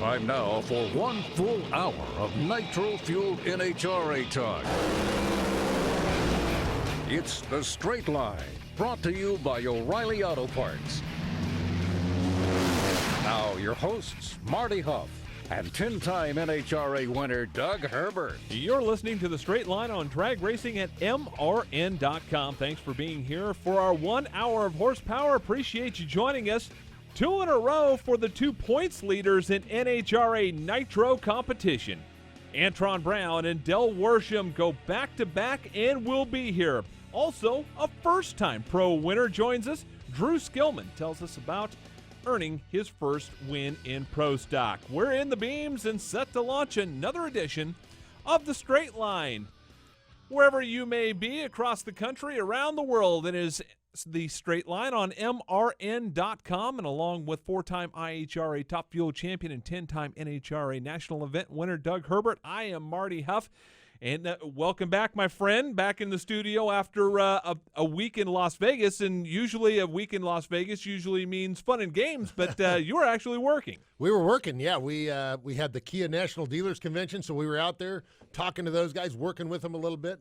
Time now for 1 full hour of nitro-fueled NHRA talk. It's The Straight Line, brought to you by O'Reilly Auto Parts. Now, your hosts, Marty Hough and 10-time NHRA winner Doug Herbert. You're listening to The Straight Line on drag racing at MRN.com. Thanks for being here for our 1 hour of horsepower. Appreciate you joining us. 2 in a row for the 2 points leaders in NHRA Nitro competition. Antron Brown and Worsham go back-to-back and will be here. Also, a first-time pro winner joins us. Drew Skillman tells us about earning his first win in pro stock. We're in the beams and set to launch another edition of The Straight Line. Wherever you may be across the country, around the world, it is The Straight Line on MRN.com, and along with 4-time IHRA Top Fuel champion and 10-time NHRA National Event winner Doug Herbert, I am Marty Hough. And welcome back, my friend, back in the studio after a week in Las Vegas. And usually a week in Las Vegas usually means fun and games, but you were actually working. We were working, yeah. We had the Kia National Dealers Convention, so we were out there talking to those guys, working with them a little bit.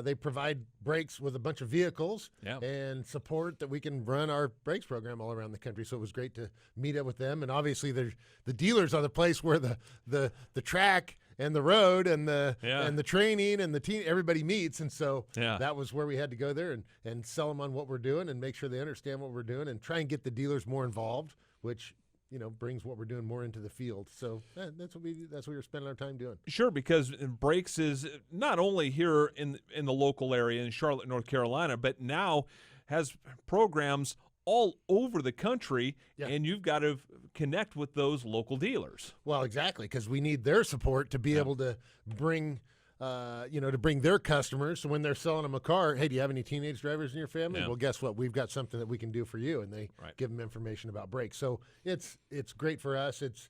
They provide brakes with a bunch of vehicles and support that we can run our brakes program all around the country. So it was great to meet up with them. And obviously, the dealers are the place where the track and the road and the training and the team, everybody meets. And so that was where we had to go there and sell them on what we're doing and make sure they understand what we're doing and try and get the dealers more involved, which, you know, brings what we're doing more into the field. So that's what we were spending our time doing. Sure, because brakes is not only here in the local area in Charlotte, North Carolina, but now has programs all over the country, and you've got to connect with those local dealers. Well, exactly, because we need their support to be able to bring, to bring their customers. So when they're selling them a car, hey, do you have any teenage drivers in your family? Well, guess what? We've got something that we can do for you, and they give them information about brakes. So it's great for us. It's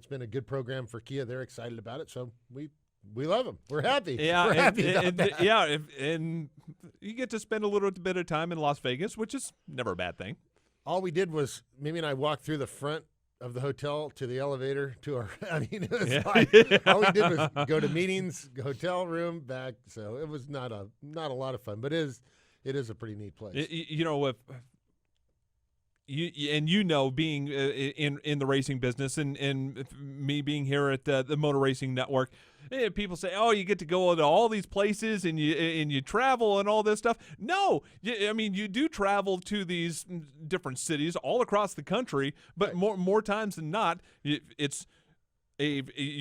been a good program for Kia. They're excited about it, so we love them. We're happy. Yeah, we're happy about that. Yeah, and you get to spend a little bit of time in Las Vegas, which is never a bad thing. All we did was Mimi and I walked through the front of the hotel to the elevator to our. I mean, it was like all we did was go to meetings, hotel room, back. So it was not a lot of fun, but it is a pretty neat place. You know, if being in the racing business and me being here at the Motor Racing Network, people say, "Oh, you get to go to all these places and you travel and all this stuff." No, I mean you do travel to these different cities all across the country, but more times than not, you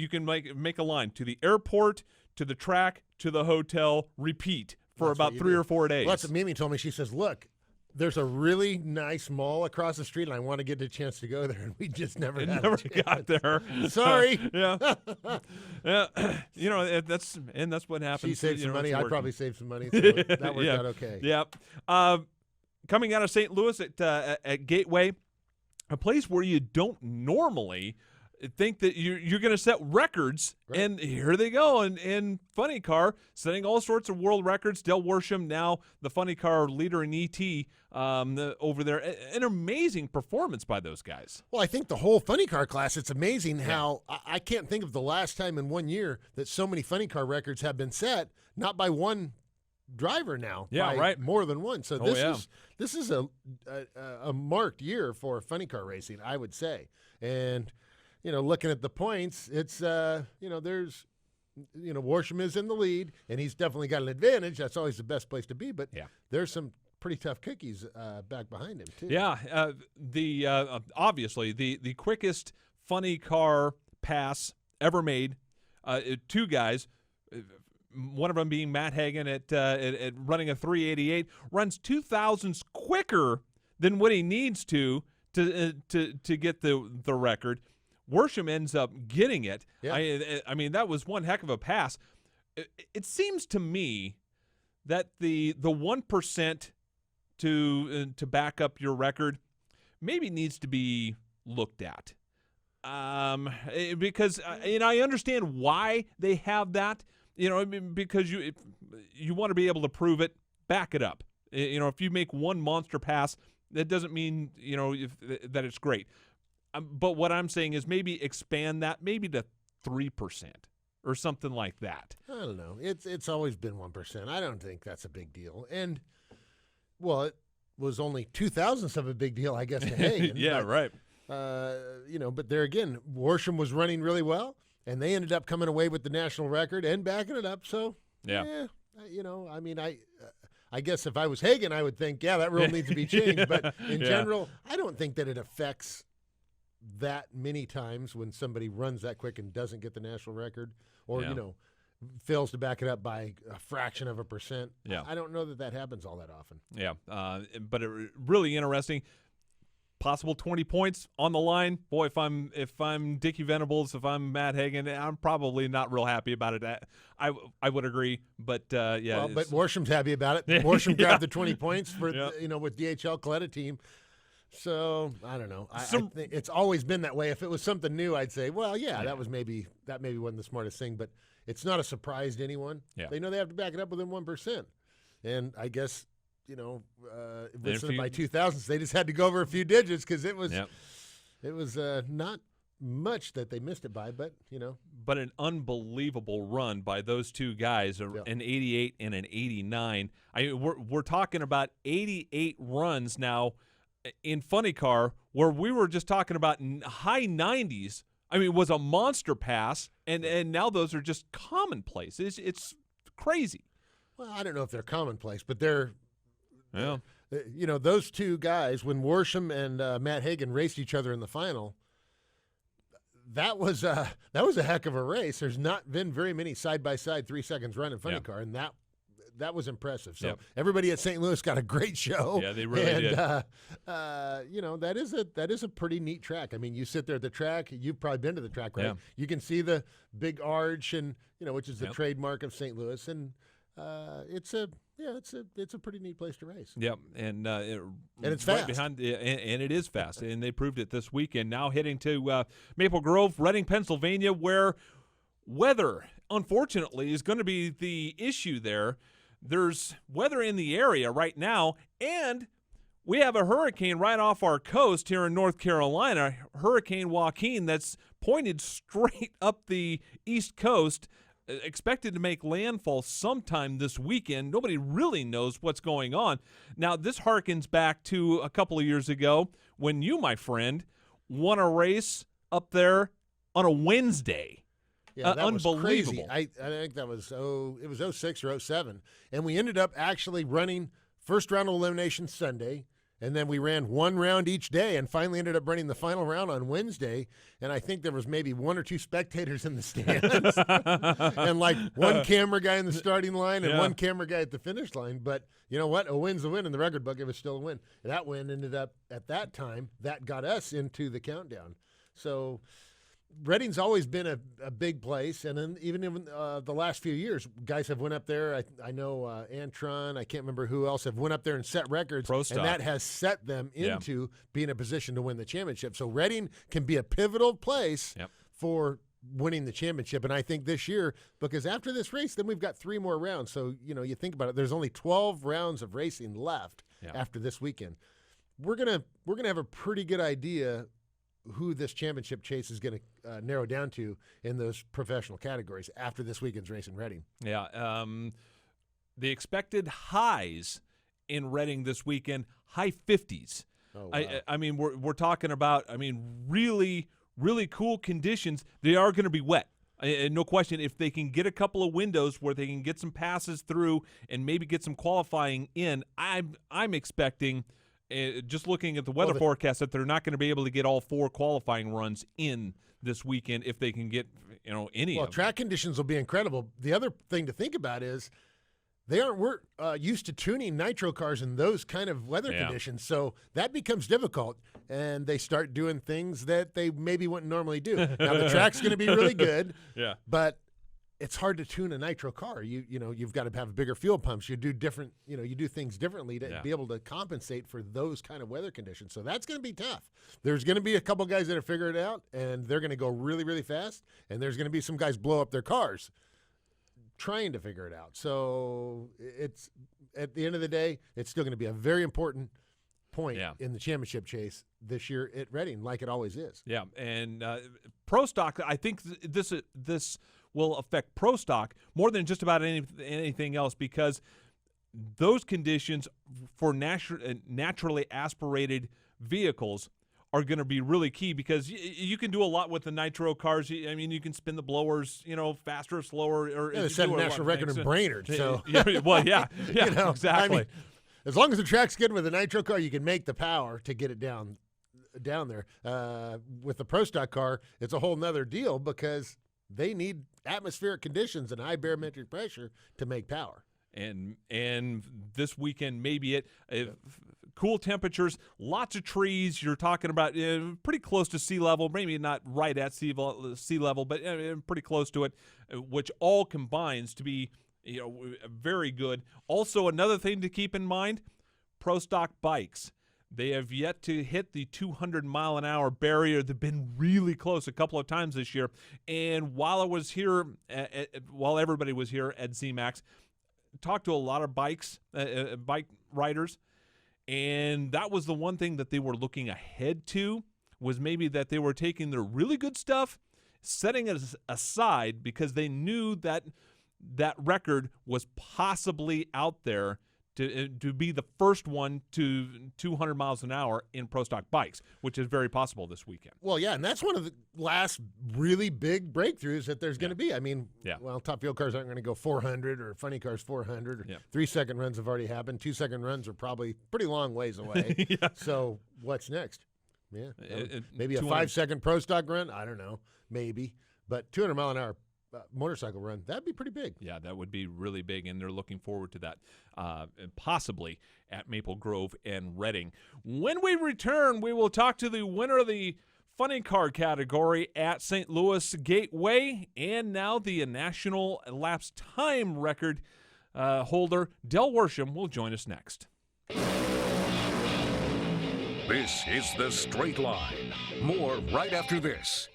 can make a line to the airport, to the track, to the hotel, repeat for about 3 or 4 days. Well, that's what Mimi told me. She says, "Look, there's a really nice mall across the street, and I want to get a chance to go there." And we just never got there. Sorry. Yeah. You know, that's what happens. She saved some money. I probably saved some money. So that worked out okay. Yeah. Coming out of St. Louis at Gateway, a place where you don't normally think that you're going to set records, and here they go. And funny car setting all sorts of world records. Worsham now the funny car leader in ET over there. An amazing performance by those guys. Well, I think the whole funny car class, it's amazing how I can't think of the last time in 1 year that so many funny car records have been set, not by one driver now, by more than one. So this is a marked year for funny car racing, I would say. And you know, looking at the points, it's, Worsham is in the lead, and he's definitely got an advantage. That's always the best place to be, but there's some pretty tough cookies back behind him, too. Yeah, obviously, the quickest funny car pass ever made, 2 guys, one of them being Matt Hagan at running a 388, runs 2,000ths quicker than what he needs to get the record. Worsham ends up getting it. Yeah. I mean, that was one heck of a pass. It seems to me that the 1% to back up your record maybe needs to be looked at. Because I understand why they have that. Because you want to be able to prove it, back it up. If you make one monster pass, that doesn't mean that it's great. But what I'm saying is maybe expand that maybe to 3% or something like that. I don't know. It's always been 1%. I don't think that's a big deal. And, well, it was only 0.02 of a big deal, I guess, to Hagen. Yeah, right. But there again, Worsham was running really well, and they ended up coming away with the national record and backing it up. So, I guess if I was Hagen, I would think, that rule needs to be changed. But in general, I don't think that it affects that many times when somebody runs that quick and doesn't get the national record or, fails to back it up by a fraction of a percent. Yeah. I don't know that happens all that often. Yeah, but really interesting. Possible 20 points on the line. Boy, if I'm Dickie Venables, if I'm Matt Hagen, I'm probably not real happy about it. I would agree, but yeah. Well, but Worsham's happy about it. Worsham grabbed the 20 points for with DHL Coletta team. So I don't know. I think it's always been that way. If it was something new, I'd say, well, that maybe wasn't the smartest thing, but it's not a surprise to anyone. Yeah. They know they have to back it up within 1%, and I guess. By 2000s, they just had to go over a few digits because it was not much that they missed it by, but But an unbelievable run by those two guys, an 88 and an 89. We're talking about 88 runs now in Funny Car, where we were just talking about high 90s. I mean, it was a monster pass, and now those are just commonplace. It's crazy. Well, I don't know if they're commonplace, but they're. Yeah. Those two guys, when Worsham and Matt Hagen raced each other in the final, that was a heck of a race. There's not been very many side-by-side 3 seconds run in Funny Car, and that was impressive. So everybody at St. Louis got a great show. Yeah, they really did. That is a pretty neat track. I mean, you sit there at the track. You've probably been to the track, right? Yeah. You can see the big arch, and which is the trademark of St. Louis, and it's a pretty neat place to race. Yep, and it's right fast. behind, and it is fast, and they proved it this weekend. Now heading to Maple Grove, Reading, Pennsylvania, where weather, unfortunately, is going to be the issue there. There's weather in the area right now, and we have a hurricane right off our coast here in North Carolina, Hurricane Joaquin, that's pointed straight up the East Coast. Expected to make landfall sometime this weekend. Nobody really knows what's going on. Now, this harkens back to a couple of years ago when you, my friend, won a race up there on a Wednesday. Yeah, that unbelievable. Was crazy. I think that was it was 06 or 07, and we ended up actually running first round of elimination Sunday. And then we ran one round each day and finally ended up running the final round on Wednesday. And I think there was maybe 1 or 2 spectators in the stands and like one camera guy in the starting line and one camera guy at the finish line. But you know what? A win's a win in the record book. It was still a win. And that win ended up at that time. That got us into the countdown. So Reading's always been a big place, and then even in the last few years, guys have went up there. I know Antron, I can't remember who else, have went up there and set records, and that has set them into being in a position to win the championship. So Reading can be a pivotal place for winning the championship, and I think this year, because after this race, then we've got 3 more rounds. So, you think about it, there's only 12 rounds of racing left after this weekend. We're gonna have a pretty good idea who this championship chase is going to narrow down to in those professional categories after this weekend's race in Reading. Yeah. The expected highs in Reading this weekend, high 50s. Oh, wow. I mean, we're talking about, really, really cool conditions. They are going to be wet. No question. If they can get a couple of windows where they can get some passes through and maybe get some qualifying in, I'm expecting – just looking at the weather forecast, that they're not going to be able to get all 4 qualifying runs in this weekend if they can get any. Well, of track conditions will be incredible. The other thing to think about is we're used to tuning nitro cars in those kind of weather conditions, so that becomes difficult, and they start doing things that they maybe wouldn't normally do. Now the track's going to be really good, but it's hard to tune a nitro car. You've got to have bigger fuel pumps. You do different, you do things differently to be able to compensate for those kind of weather conditions. So that's going to be tough. There's going to be a couple guys that have figured it out, and they're going to go really, really fast. And there's going to be some guys blow up their cars trying to figure it out. So it's at the end of the day, it's still going to be a very important point in the championship chase this year at Reading, like it always is. Yeah, and Pro Stock, I think this will affect Pro Stock more than just about anything else, because those conditions for naturally aspirated vehicles are going to be really key, because you can do a lot with the nitro cars. I mean, you can spin the blowers, faster or slower. Or they set a national record in Brainerd. So, well, yeah, exactly. I mean, as long as the track's good with a nitro car, you can make the power to get it down there. With the Pro Stock car, it's a whole nother deal, because they need atmospheric conditions and high barometric pressure to make power. And this weekend, maybe cool temperatures, lots of trees. You're talking about pretty close to sea level, maybe not right at sea level, but pretty close to it, which all combines to be very good. Also, another thing to keep in mind, Pro Stock bikes. They have yet to hit the 200-mile-an-hour barrier. They've been really close a couple of times this year. And while I was here, while everybody was here at ZMAX, talked to a lot of bike riders, and that was the one thing that they were looking ahead to, was maybe that they were taking their really good stuff, setting it aside, because they knew that record was possibly out there to be the first one to 200 miles an hour in Pro Stock bikes, which is very possible this weekend. Well, yeah, and that's one of the last really big breakthroughs that there's going to be. I mean, top fuel cars aren't going to go 400, or funny cars 400. 3-second runs have already happened. 2-second runs are probably pretty long ways away. So what's next? Yeah, maybe a 5-second Pro Stock run? I don't know, maybe. But 200-mile-an-hour motorcycle run, that'd be pretty big. Yeah, that would be really big, and they're looking forward to that, possibly at Maple Grove and Reading. When we return, we will talk to the winner of the funny car category at St. Louis Gateway, and now the national lapse time record holder, Del Worsham, will join us next. This is The Straight Line. More right after this.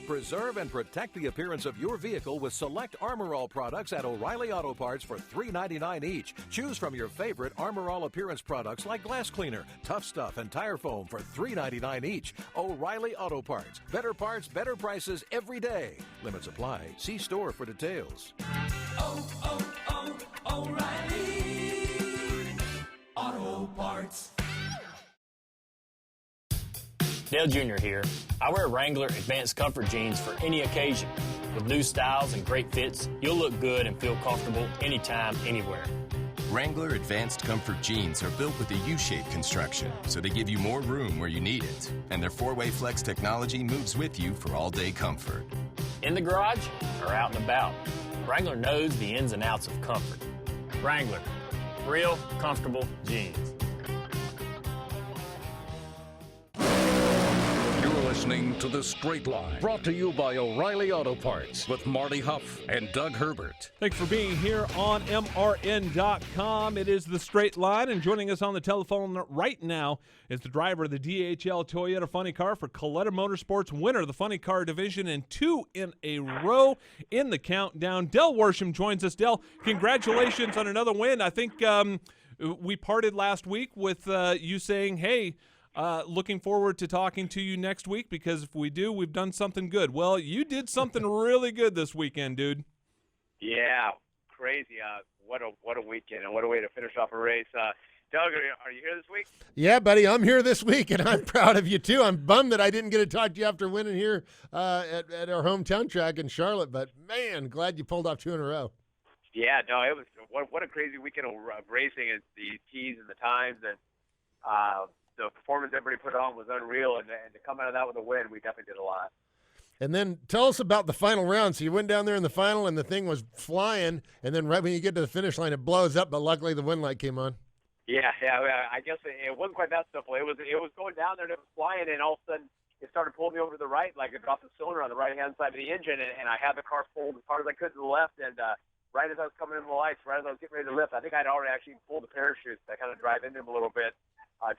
Preserve and protect the appearance of your vehicle with select Armor All products at O'Reilly Auto Parts for $3.99 each. Choose from your favorite Armor All appearance products like glass cleaner, tough stuff, and tire foam for $3.99 each. O'Reilly Auto Parts. Better parts, better prices every day. Limits apply. See store for details. O'Reilly Auto Parts. Dale Jr. here. I wear Wrangler Advanced Comfort jeans for any occasion. With new styles and great fits, you'll look good and feel comfortable anytime, anywhere. Wrangler Advanced Comfort jeans are built with a U-shaped construction, so they give you more room where you need it. And their 4-way flex technology moves with you for all-day comfort. In the garage or out and about, Wrangler knows the ins and outs of comfort. Wrangler, real comfortable jeans. Listening to The Straight Line, brought to you by O'Reilly Auto Parts with Marty Hough and Doug Herbert. Thanks for being here on MRN.com. It is The Straight Line, and joining us on the telephone right now is the driver of the DHL Toyota Funny Car for Coletta Motorsports, winner of the Funny Car Division, and 2 in a row in the countdown. Del Worsham joins us. Del, congratulations on another win. I think we parted last week with you saying, hey, looking forward to talking to you next week, because if we do, we've done something good. Well, you did something really good this weekend, dude. Yeah, crazy. What a weekend, and what a way to finish off a race. Doug, are you here this week? Yeah, buddy, I'm here this week, and I'm proud of you, too. I'm bummed that I didn't get to talk to you after winning here at our hometown track in Charlotte, but, man, glad you pulled off 2 in a row. Yeah, no, it was what a crazy weekend of racing, and the tees and the times, and the performance everybody put on was unreal, and to come out of that with a win, we definitely did a lot. And then tell us about the final round. So you went down there in the final, and the thing was flying, and then right when you get to the finish line, it blows up, but luckily the wind light came on. Yeah, I guess it wasn't quite that simple. It was going down there, and it was flying, and all of a sudden it started pulling me over to the right, like it dropped the cylinder on the right-hand side of the engine, and I had the car pulled as hard as I could to the left, and right as I was coming into the lights, right as I was getting ready to lift, I think I'd already actually pulled the parachutes to kind of drive into him a little bit.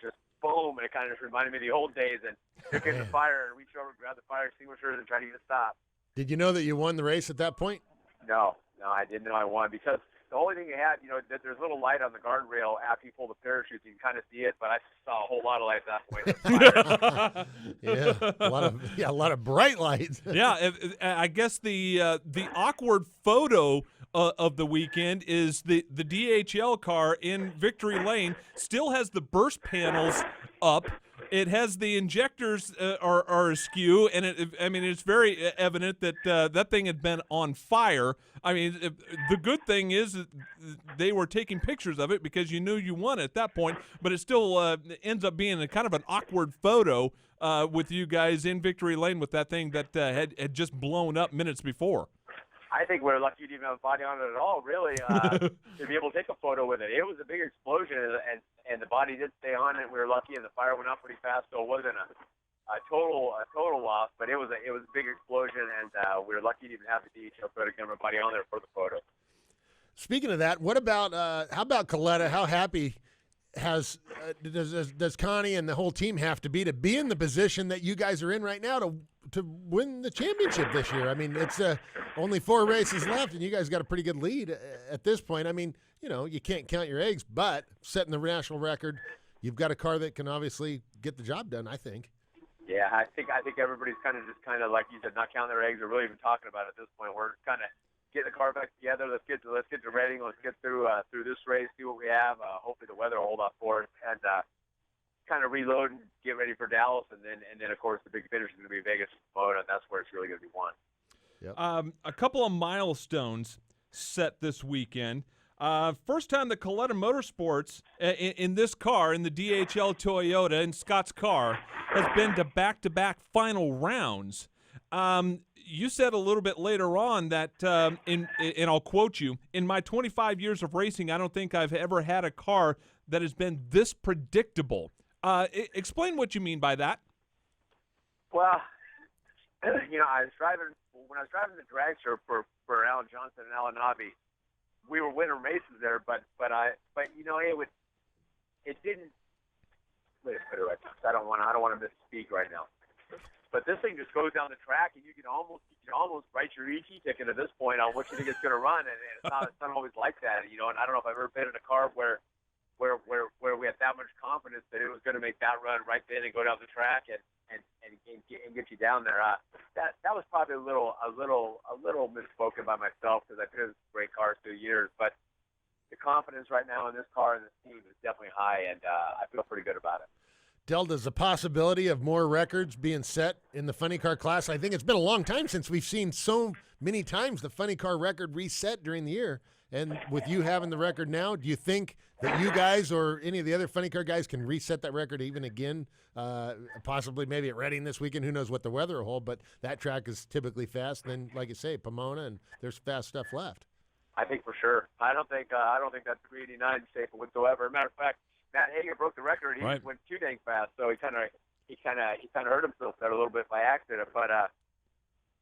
Just boom, and it kind of just reminded me of the old days, and took in the fire and reached over, grabbed the fire extinguishers, and tried to get it stopped. Did you know that you won the race at that point? No, I didn't know I won because the only thing you had, there's a little light on the guardrail after you pull the parachute. You can kind of see it, but I saw a whole lot of light at that point. Yeah, a lot of bright lights. Yeah, I guess the awkward photo of the weekend is the DHL car in Victory Lane still has the burst panels up. It has the injectors are askew, and it's very evident that that thing had been on fire. I mean, the good thing is that they were taking pictures of it because you knew you won at that point, but it still ends up being a kind of an awkward photo with you guys in Victory Lane with that thing that had just blown up minutes before. I think we're lucky to even have a body on it at all, really, to be able to take a photo with it. It was a big explosion, and the body did stay on it. We were lucky, and the fire went out pretty fast, so it wasn't a total loss, but it was a big explosion, and we were lucky to even have the DHL photo camera body on there for the photo. Speaking of that, what about how about Coletta? How happy does Connie and the whole team have to be in the position that you guys are in right now to win the championship this year? I mean, it's only 4 races left, and you guys got a pretty good lead at this point. I mean, you can't count your eggs, but setting the national record, you've got a car that can obviously get the job done, I think. Yeah, I think everybody's kind of like you said, not counting their eggs or really even talking about it at this point. We're kind of getting the car back together. Let's get to ready. Let's get through this race, see what we have. Hopefully the weather will hold up for us, and kind of reload and get ready for Dallas, and then of course the big finish is going to be Vegas, Pomona. That's where it's really going to be won. Yep. A couple of milestones set this weekend. First time that Coletta Motorsports in this car, in the DHL Toyota, in Scott's car, has been to back-to-back final rounds. You said a little bit later on that, and I'll quote you, in my 25 years of racing, I don't think I've ever had a car that has been this predictable. Explain what you mean by that. Well, when I was driving the dragster for Alan Johnson and Alan Nobby, we were winning races there, but it didn't. Let me put it right now. I don't want to misspeak right now. But this thing just goes down the track, and you can almost write your ET ticket at this point on what you think it's going to run, and it's not always like that, And I don't know if I've ever been in a car where we had that much confidence that it was going to make that run right then and go down the track and get you down there. That was probably a little misspoken by myself because I've been in great cars through years, but the confidence right now in this car and this team is definitely high, and I feel pretty good about it. Del, does the possibility of more records being set in the funny car class? I think it's been a long time since we've seen so many times the funny car record reset during the year. And with you having the record now, do you think that you guys or any of the other funny car guys can reset that record even again, possibly maybe at Reading this weekend? Who knows what the weather will hold, but that track is typically fast. Then, like you say, Pomona, and there's fast stuff left. I think for sure. I don't think that 389 is safe whatsoever. Matter of fact, Matt Hager broke the record. He just went too dang fast, so he kind of hurt himself there a little bit by accident. But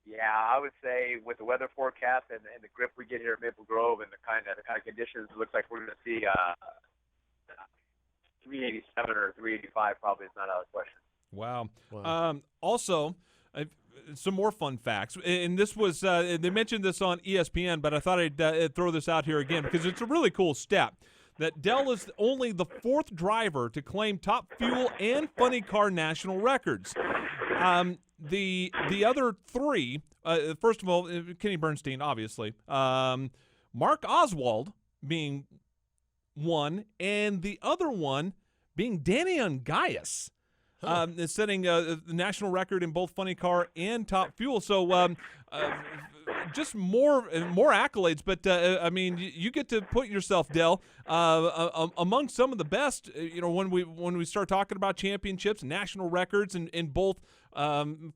yeah, I would say with the weather forecast and the grip we get here at Maple Grove and the kind of conditions, it looks like we're going to see 387 or 385 probably is not out of the question. Wow. Also, some more fun facts, and this was they mentioned this on ESPN, but I thought I'd throw this out here again because it's a really cool stat. That Del is only the 4th driver to claim top fuel and funny car national records. The other 3, first of all, Kenny Bernstein, obviously. Mark Oswald being one, and the other one being Danny Ungaius, setting the national record in both funny car and top fuel. So just more accolades, but I mean, you get to put yourself, Del, among some of the best. When we start talking about championships, national records, in both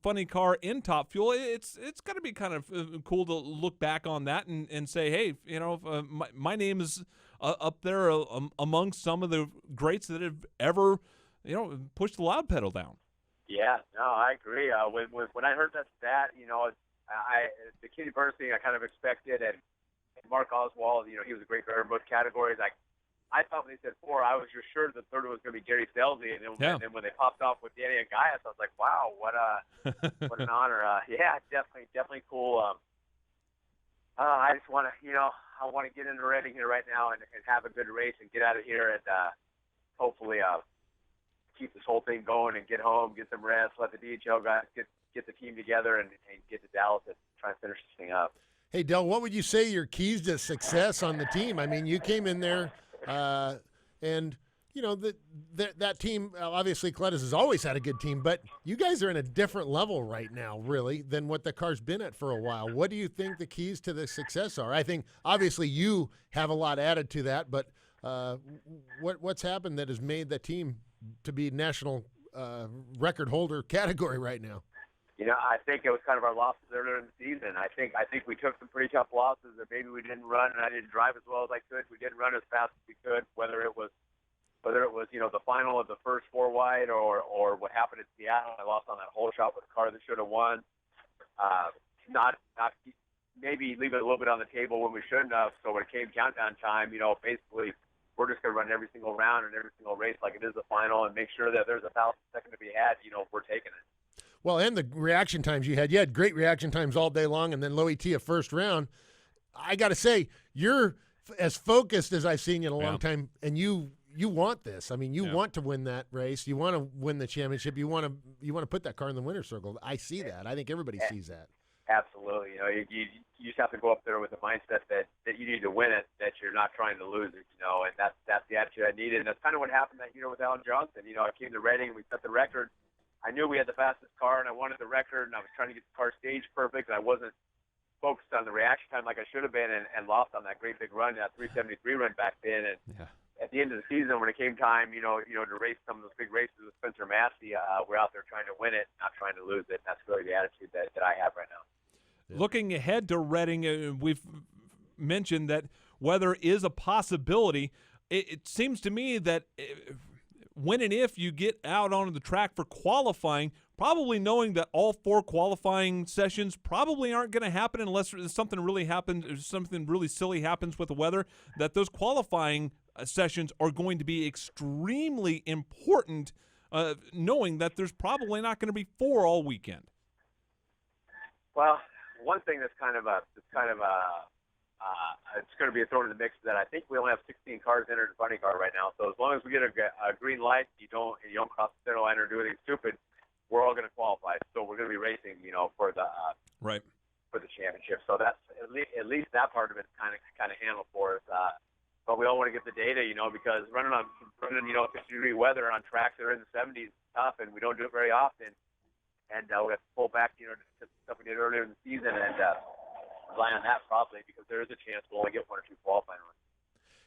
funny car and top fuel, it's got to be kind of cool to look back on that and say, hey, my name is up there among some of the greats that have ever pushed the loud pedal down. Yeah, no, I agree. When I heard that stat, the Kenny Bernstein I kind of expected, and Mark Oswald, he was a great driver in both categories. I thought when they said 4, I was just sure the third one was going to be Gary Stelzy, and then when they popped off with Danny and Gaius, I was like, wow, what what an honor. Yeah, definitely cool. I just want to, I want to get into Reading here right now and have a good race and get out of here and hopefully keep this whole thing going and get home, get some rest, let the DHL guys get the team together and get to Dallas and try and finish this thing up. Hey, Del, what would you say your keys to success on the team? I mean, you came in there and, that team, obviously Cletus has always had a good team, but you guys are in a different level right now, really, than what the car's been at for a while. What do you think the keys to the success are? I think, obviously, you have a lot added to that, but what's happened that has made the team to be national record holder category right now? I think it was kind of our losses earlier in the season. I think we took some pretty tough losses that maybe we didn't run, and I didn't drive as well as I could. We didn't run as fast as we could, whether it was the final of the first 4 wide or what happened in Seattle. I lost on that whole shot with a car that should have won. Not maybe leave it a little bit on the table when we shouldn't have. So when it came countdown time, basically we're just going to run every single round and every single race like it is the final and make sure that there's 1,000 seconds to be had. We're taking it. Well, and the reaction times you had great reaction times all day long, and then low ET a first round. I got to say, you're as focused as I've seen you in a long time, and you want this. I mean, you want to win that race. You want to win the championship. You want to put that car in the winner's circle. I see that. I think everybody sees that. Absolutely. You just have to go up there with the mindset that you need to win it, that you're not trying to lose it, and that's the attitude I needed. And that's kind of what happened that year with Alan Johnson. I came to Reading and we set the record. I knew we had the fastest car, and I wanted the record, and I was trying to get the car staged perfect, and I wasn't focused on the reaction time like I should have been and lost on that great big run, that 373 run back then. And at the end of the season, when it came time, to race some of those big races with Spencer Massey, we're out there trying to win it, not trying to lose it. That's really the attitude that I have right now. Looking ahead to Reading, we've mentioned that weather is a possibility. It seems to me that when and if you get out onto the track for qualifying, probably knowing that all 4 qualifying sessions probably aren't going to happen unless something really happens, or something really silly happens with the weather, that those qualifying sessions are going to be extremely important, knowing that there's probably not going to be 4 all weekend. Well, one thing that's it's going to be a thrown in the mix that I think we only have 16 cars entered in funny car right now. So as long as we get a green light, you don't cross the center line or do anything stupid, we're all going to qualify. So we're going to be racing, for the for the championship. So that's at least that part of it's kind of handled for us. But we all want to get the data, because running 50-degree weather on tracks that are in the 70s is tough, and we don't do it very often. And we have to pull back, to stuff we did earlier in the season and rely on that probably, because there is a chance we'll only get 1 or 2 qualifying runs.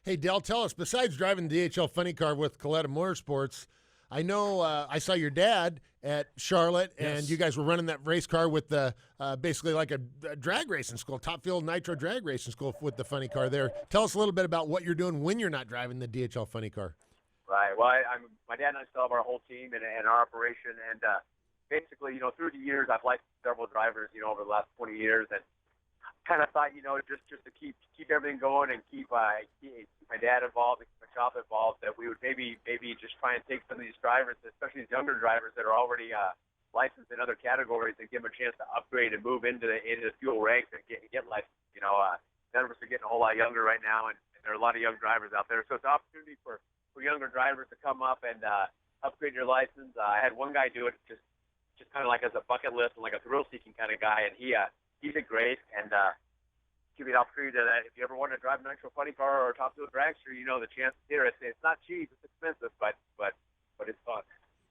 Hey, Del, tell us, besides driving the DHL funny car with Coletta Motorsports, I know I saw your dad at Charlotte, and you guys were running that race car with the basically like a drag racing school, Top Fuel Nitro drag racing school with the funny car there. Tell us a little bit about what you're doing when you're not driving the DHL funny car. Right. Well, my dad and I still have our whole team and our operation, and basically, through the years, I've licensed several drivers, over the last 20 years, and kind of thought, just to keep everything going and keep my dad involved and keep my shop involved, that we would maybe just try and take some of these drivers, especially these younger drivers that are already licensed in other categories, and give them a chance to upgrade and move into the fuel ranks and get licensed. None of us are getting a whole lot younger right now, and there are a lot of young drivers out there. So it's an opportunity for younger drivers to come up and upgrade your license. I had one guy do it just kind of like as a bucket list and like a thrill-seeking kind of guy, and he did great, and give you an opportunity to that. If you ever want to drive an actual funny car or a top fuel dragster, the chance here. It's not cheap, it's expensive, but it's fun.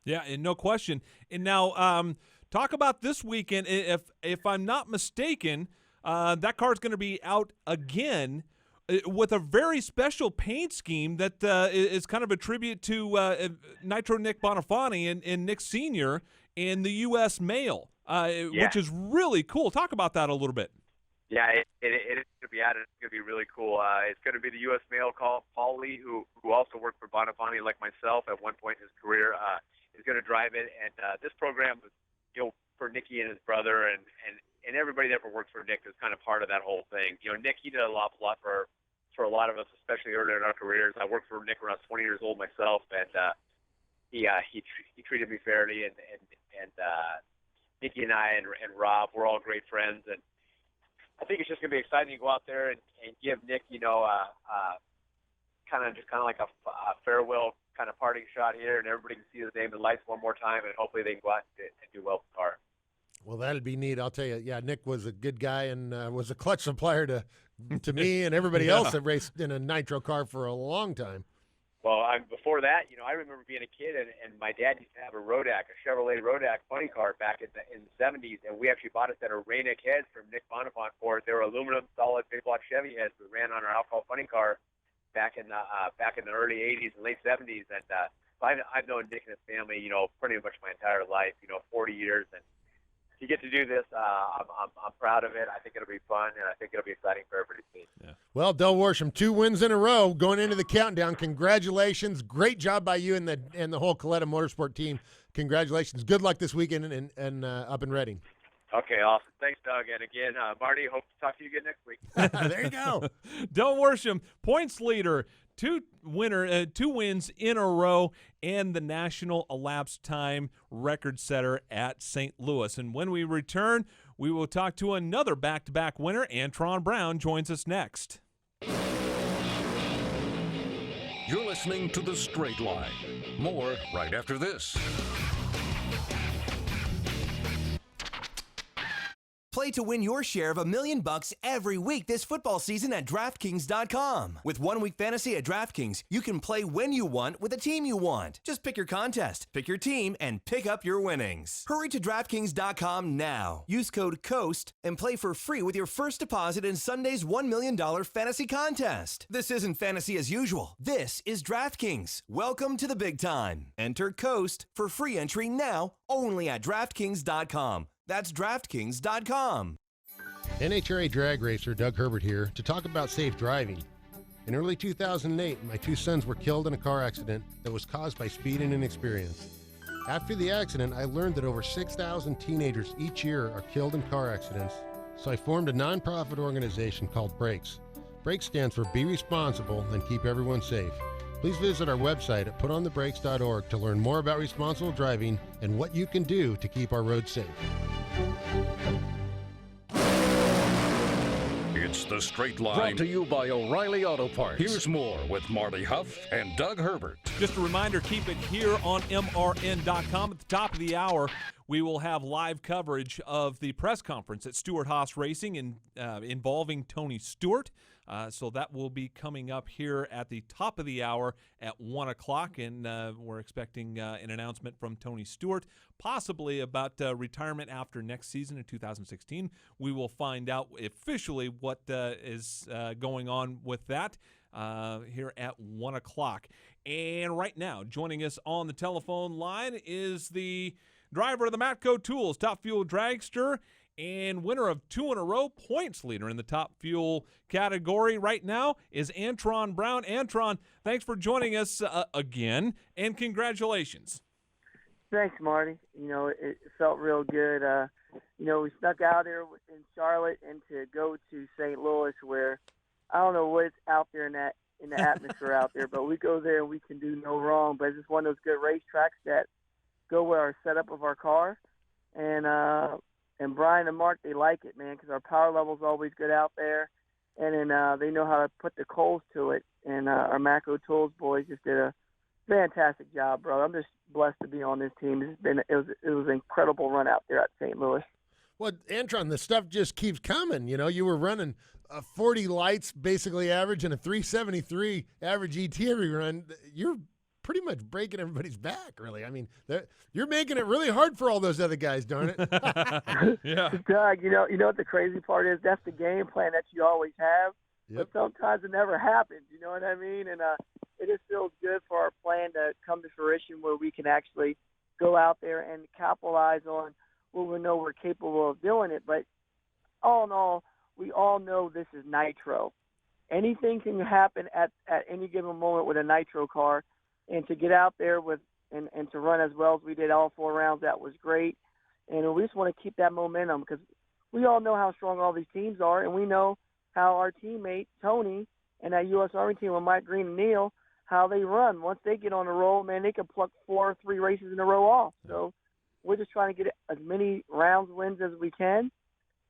Yeah, and no question. And now, talk about this weekend. If I'm not mistaken, that car's going to be out again with a very special paint scheme that is kind of a tribute to Nitro Nick Bonifani and Nick Sr. and the U.S. Mail, which is really cool. Talk about that a little bit. Yeah, it is going to be added. It's going to be really cool. It's going to be the U.S. Mail call. Paul Lee, who also worked for Bonifani like myself at one point in his career, is going to drive it. And this program was, for Nicky and his brother and everybody that ever worked for Nick is kind of part of that whole thing. Nick, he did a lot for for a lot of us, especially earlier in our careers. I worked for Nick when I was 20 years old myself, and he treated me fairly, and Nicky and I and Rob, we're all great friends, and I think it's just going to be exciting to go out there and give Nick, kind of like a farewell kind of parting shot here, and everybody can see his name in lights one more time, and hopefully they can go out and do well with the car. Well, that'd be neat. I'll tell you. Yeah, Nick was a good guy and was a clutch supplier to me and everybody else that raced in a nitro car for a long time. Well, before that, I remember being a kid, and my dad used to have a Chevrolet Rodak funny car back in the 70s, and we actually bought a set of Rainick heads from Nick Bonifant for it. They were aluminum, solid, big block Chevy heads that ran on our alcohol funny car back in the early 80s and late 70s. And I've known Nick and his family, pretty much my entire life, 40 years, and to get to do this, I'm proud of it. I think it'll be fun, and I think it'll be exciting for everybody to see. Yeah. Well, Del Worsham, 2 wins in a row going into the countdown. Congratulations. Great job by you and the whole Coletta Motorsport team. Congratulations. Good luck this weekend and up in Reading. Okay, awesome. Thanks, Doug. And again, Marty, hope to talk to you again next week. There you go. Del Worsham, points leader, 2 wins in a row, and the national elapsed time record setter at St. Louis. And when we return, we will talk to another back-to-back winner. Antron Brown joins us next. You're listening to The Straight Line. More right after this. Play to win your share of $1 million every week this football season at DraftKings.com. With 1 Week Fantasy at DraftKings, you can play when you want with the team you want. Just pick your contest, pick your team, and pick up your winnings. Hurry to DraftKings.com now. Use code COAST and play for free with your first deposit in Sunday's $1 million fantasy contest. This isn't fantasy as usual. This is DraftKings. Welcome to the big time. Enter COAST for free entry now only at DraftKings.com. That's DraftKings.com. NHRA drag racer Doug Herbert here to talk about safe driving. In early 2008, my 2 sons were killed in a car accident that was caused by speed and inexperience. After the accident, I learned that over 6,000 teenagers each year are killed in car accidents, so I formed a nonprofit organization called Brakes. Brakes stands for Be Responsible and Keep Everyone Safe. Please visit our website at putonthebrakes.org to learn more about responsible driving and what you can do to keep our roads safe. It's The Straight Line, brought to you by O'Reilly Auto Parts. Here's more with Marty Hough and Doug Herbert. Just a reminder, keep it here on MRN.com. At the top of the hour, we will have live coverage of the press conference at Stewart-Haas Racing involving Tony Stewart. So that will be coming up here at the top of the hour at 1 o'clock, and we're expecting an announcement from Tony Stewart, possibly about retirement after next season in 2016. We will find out officially what is going on with that here at 1 o'clock. And right now, joining us on the telephone line is the driver of the Matco Tools Top Fuel Dragster and winner of 2 in a row, points leader in the Top Fuel category right now is Antron Brown. Antron, thanks for joining us again, and congratulations. Thanks, Marty. It felt real good. We snuck out there in Charlotte and to go to St. Louis, where I don't know what's out there in the atmosphere out there, but we go there and we can do no wrong. But it's just one of those good racetracks that go with our setup of our car. And Brian and Mark, they like it, man, because our power level's always good out there. And then they know how to put the coals to it. And our Matco Tools boys just did a fantastic job, bro. I'm just blessed to be on this team. It was an incredible run out there at St. Louis. Well, Antron, the stuff just keeps coming. You were running 40 lights, basically average, and a 373 average ET every run. You're pretty much breaking everybody's back, really. I mean, you're making it really hard for all those other guys, darn it. Yeah. Doug, you know what the crazy part is? That's the game plan that you always have, but sometimes it never happens, you know what I mean? And it just feels good for our plan to come to fruition where we can actually go out there and capitalize on what we know we're capable of doing it. But all in all, we all know this is nitro. Anything can happen at any given moment with a nitro car. And to get out there and to run as well as we did all 4 rounds, that was great. And we just want to keep that momentum because we all know how strong all these teams are, and we know how our teammate Tony and that U.S. Army team with Mike Green and Neil, how they run. Once they get on a roll, man, they can pluck 4 or 3 races in a row off. So we're just trying to get as many rounds wins as we can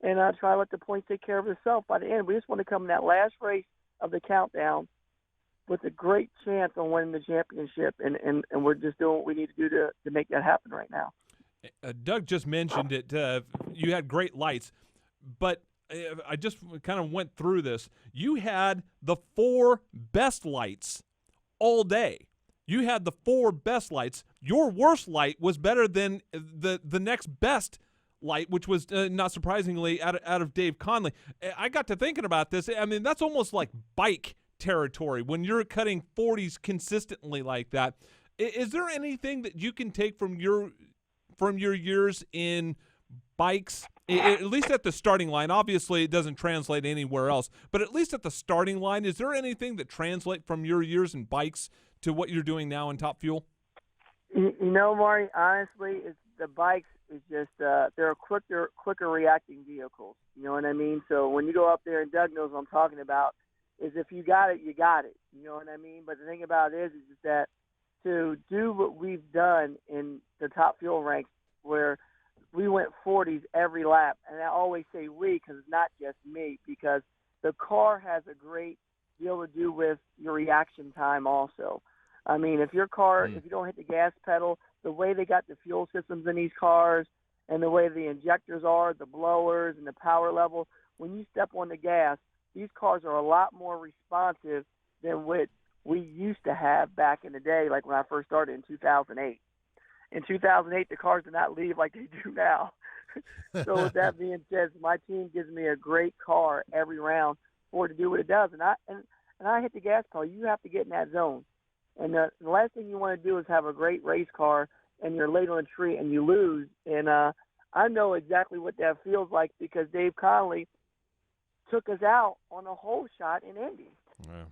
and try to let the points take care of itself by the end. We just want to come in that last race of the countdown with a great chance on winning the championship, and we're just doing what we need to do to make that happen right now. Doug just mentioned it. You had great lights, but I just kind of went through this. You had the 4 best lights all day. You had the 4 best lights. Your worst light was better than the next best light, which was not surprisingly out of Dave Conley. I got to thinking about this. I mean, that's almost like bike territory when you're cutting 40s consistently like that. Is there anything that you can take from your years in bikes, at least at the starting line? Obviously, it doesn't translate anywhere else, but at least at the starting line, is there anything that translates from your years in bikes to what you're doing now in Top Fuel? You know, Marty, honestly, the bikes is just they're quicker reacting vehicles. You know what I mean? So when you go up there, and Doug knows what I'm talking about, is if you got it, you got it. You know what I mean? But the thing about it is that to do what we've done in the Top Fuel ranks, where we went 40s every lap, and I always say we because it's not just me, because the car has a great deal to do with your reaction time also. I mean, if your car, if you don't hit the gas pedal, the way they got the fuel systems in these cars and the way the injectors are, the blowers and the power level, when you step on the gas, these cars are a lot more responsive than what we used to have back in the day, like when I first started in 2008. In 2008, the cars did not leave like they do now. So with that being said, my team gives me a great car every round for it to do what it does. And I hit the gas pedal. You have to get in that zone. And the last thing you want to do is have a great race car and you're late on a tree and you lose. And I know exactly what that feels like because Dave Conley took us out on a hole shot in Indy. Wow.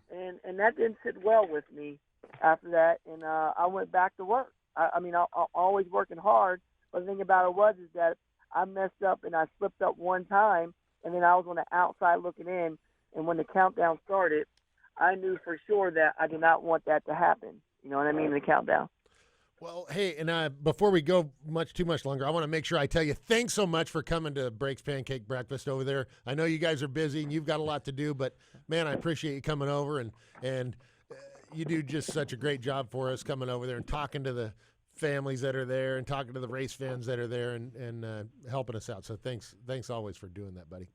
And that didn't sit well with me after that. And I went back to work. I'm always working hard. But the thing about it is that I messed up and I slipped up one time, and then I was on the outside looking in. And when the countdown started, I knew for sure that I did not want that to happen. You know what I mean? The countdown. Well, hey, and before we go too much longer, I want to make sure I tell you thanks so much for coming to Breaks Pancake Breakfast over there. I know you guys are busy and you've got a lot to do, but man, I appreciate you coming over and you do just such a great job for us coming over there and talking to the families that are there and talking to the race fans that are there and helping us out. So thanks always for doing that, buddy.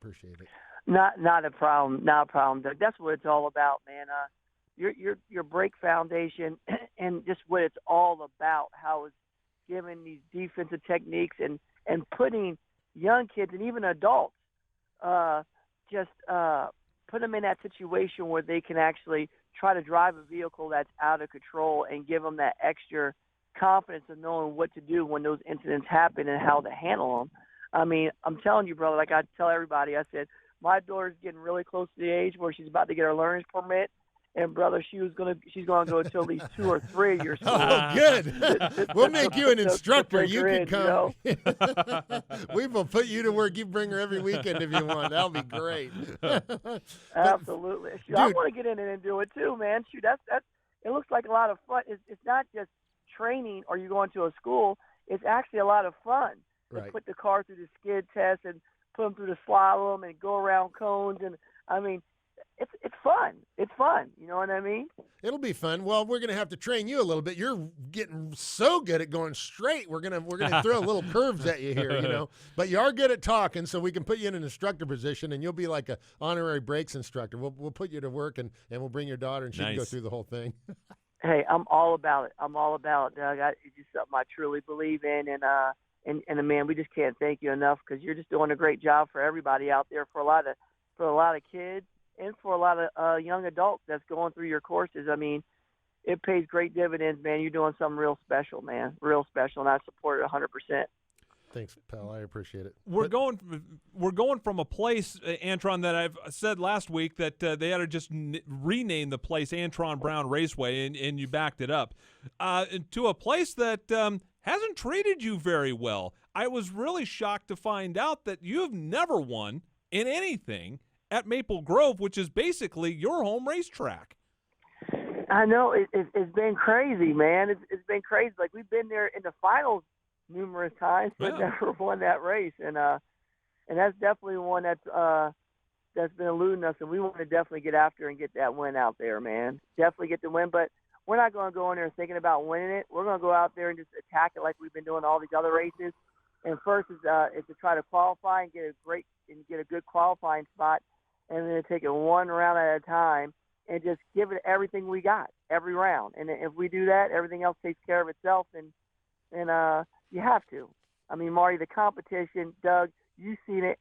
Appreciate it. Not a problem. Not a problem, Doug. That's what it's all about, man. Your Break Foundation and just what it's all about, how it's giving these defensive techniques and putting young kids and even adults put them in that situation where they can actually try to drive a vehicle that's out of control and give them that extra confidence of knowing what to do when those incidents happen and how to handle them. I mean, I'm telling you, brother, like I tell everybody, I said, my daughter's getting really close to the age where she's about to get her learner's permit. And, brother, she's gonna go to at least 2 or 3 of your schools. Oh, good. We'll make you an instructor. You can come. You know? We will put you to work. You bring her every weekend if you want. That'll be great. Absolutely. Shoot, I want to get in and do it too, man. Shoot, that's it looks like a lot of fun. It's not just training or you going to a school. It's actually a lot of fun to put the car through the skid test and put them through the slalom and go around cones. And, I mean, it's fun. It's fun. You know what I mean? It'll be fun. Well, we're going to have to train you a little bit. You're getting so good at going straight. We're going to throw little curves at you here, you know. But you are good at talking, so we can put you in an instructor position, and you'll be like an honorary brakes instructor. We'll put you to work, and we'll bring your daughter, and she can go through the whole thing. Hey, I'm all about it. I'm all about it, Doug. It's just something I truly believe in, and man, we just can't thank you enough because you're just doing a great job for everybody out there, for a lot of kids. And for a lot of young adults that's going through your courses. I mean, it pays great dividends, man. You're doing something real special, man, real special, and I support it 100%. Thanks, pal. I appreciate it. We're going from a place, Antron, that I've said last week that they ought to just rename the place Antron Brown Raceway, and you backed it up, to a place that hasn't treated you very well. I was really shocked to find out that you've never won in anything at Maple Grove, which is basically your home racetrack. I know it's been crazy, man. It's been crazy. Like, we've been there in the finals numerous times, but never won that race. And that's definitely one that's been eluding us, and we want to definitely get after and get that win out there, man. Definitely get the win, but we're not going to go in there thinking about winning it. We're going to go out there and just attack it like we've been doing all these other races. And first is to try to qualify and get a good qualifying spot, and then take it one round at a time and just give it everything we got every round. And if we do that, everything else takes care of itself. And you have to. I mean, Marty, the competition, Doug, you've seen it